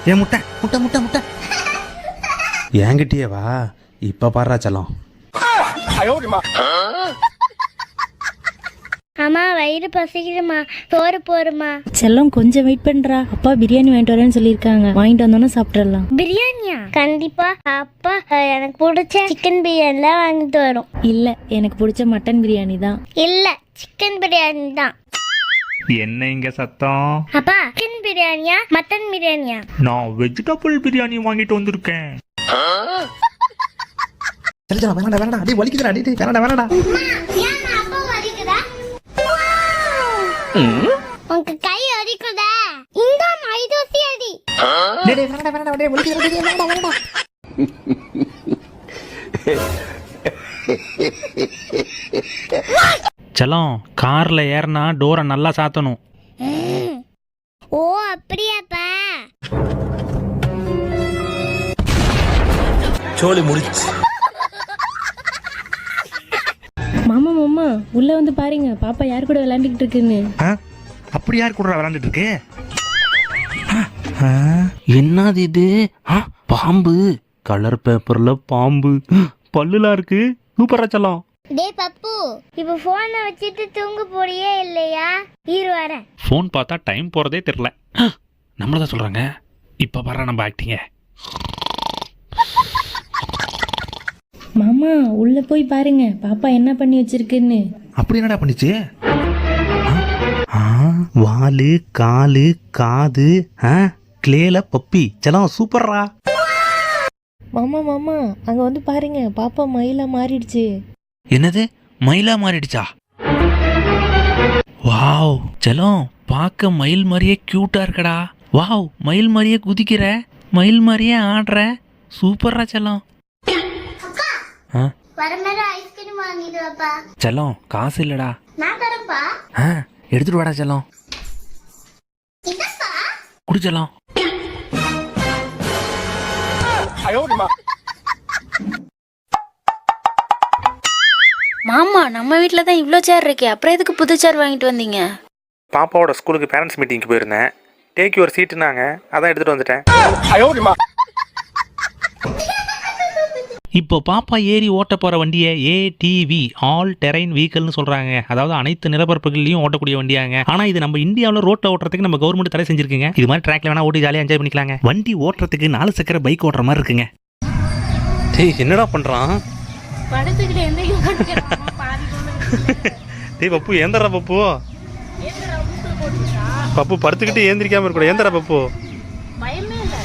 ஏன் முட்டை முட்டை முட்டை முட்டை என்கிட்டயே வா. இப்போ பாடுறா செல்லம். அம்மா வயிறு பசிக்குதுமா, சோறு போருமா. செல்லம் கொஞ்சம் வெயிட் பண்றா, அப்பா பிரியாணி வாங்கிட்டு வரேன்னு சொல்லியிருக்காங்க. வாங்கிட்டு வந்தோன்னே சாப்பிட்றலாம். பிரியாணியா? கண்டிப்பா அப்பா எனக்கு பிடிச்ச சிக்கன் பிரியாணி தான் வாங்கிட்டு வரும். இல்ல, எனக்கு பிடிச்ச மட்டன் பிரியாணி தான். இல்ல, சிக்கன் பிரியாணி தான். என்ன இங்க சத்தம்? அப்பா சிக்கன் பிரியாணியா மட்டன் பிரியாணியா? நான் வெஜிடபிள் பிரியாணி வாங்கிட்டு வந்திருக்கேன். செல்லம் வேணாடா வேணாடா, அடி வலிக்குதுடா, அடி வேணாடா வேணாடா. உங்க கை அடிக்குதா? இந்த மைதோசி அடி. டேய் வேணாடா வேணாடா, டேய் வலிக்குதுடா, டேய் வேணாடா வேணாடா. செல்லம், கார்ல ஏறினா டோரை நல்லா சாத்தணும். ஓ அப்படியாப்பா. சோலி முடிச்சு. மாமா மாமா உள்ள வந்து பாருங்க, பாப்பா யார் கூட விளையாண்டுக்கிட்டு இருக்குன்னு. அப்படி யார் கூட விளையாண்டுட்டு இருக்கு? என்னது இது? பாம்பு. கலர் பேப்பர்ல பாம்பு. பல்லுலாம் இருக்கு. சூப்பரா செல்லம். டேய் பப்பு, இப்போ போனை வச்சிட்டு தூங்க போறியே இல்லையா? இரு வரேன். ஃபோன் பார்த்தா டைம் போறதே தெரியல. நம்மளதான் சொல்றாங்க. இப்ப வர நம்ம ஆக்டிங்க. மாமா உள்ள போய் பாருங்க, பாப்பா என்ன பண்ணி வச்சிருக்குன்னு. அப்படி என்னடா பண்ணிச்சு? வாலு, காலு, காது, கிளேல பப்பி. செல்லம் சூப்பர்ரா. மாமா மாமா அங்க வந்து பாருங்க, பாப்பா மயிலா மாறிடுச்சு. என்னது? மயிலா மாறிடுச்சா? வாவ் செல்லம், பார்க்க மயில் மாதிரியே கியூட்டா இருக்கடா. வாவ், மயில் மாதிரியே குதிக்கிற, மயில் மாதிரியே ஆடுற. சூப்பரா செல்லம். வரமேல ஐஸ்கிரீம் வாங்கிட்டு வாப்பா. செல்லம் காசு இல்லடா. நான் தரேன்ப்பா. எடுத்துட்டு வாடா செல்லம். இதப்பா குடி செல்லம். மாமா நம்ம வீட்டில் தான் இவ்வளோ சேர் இருக்கே, அப்புறம் எதுக்கு புது சேர் வாங்கிட்டு வந்தீங்க? பாப்பாவோட ஸ்கூலுக்கு பேரண்ட்ஸ் மீட்டிங்க்கு போயிருந்தேன். டேக் ஒரு சீட்டுனாங்க, அதான் எடுத்துட்டு வந்துட்டேன். இப்போ பாப்பா ஏறி ஓட்ட போற வண்டியை ஏடிவி, ஆல் டெரைன் வெஹிக்கல்னு சொல்றாங்க. அதாவது அனைத்து நிலப்பரப்புகள்லையும் ஓட்டக்கூடிய வண்டியாங்க. ஆனா இது நம்ம இந்தியாவில் ரோட்ல ஓட்டுறதுக்கு நம்ம கவர்மெண்ட் தடை செஞ்சிருக்குங்க. இது மாதிரி ட்ராக்ல வேணா ஓட்டி ஜாலியாக என்ஜாய் பண்ணிக்கலாங்க. வண்டி ஓட்டுறதுக்கு 4 சக்கர பைக் ஓட்டுற மாதிரி இருக்குங்க. டேய் என்னடா பண்றான்? டேய் பப்பு ஏந்தரா பப்பு. பப்பு படுத்துக்கிட்டு ஏந்திரிக்காம இருக்கக்கூடாது. ஏந்தரா பப்பு. பயமே இல்லை.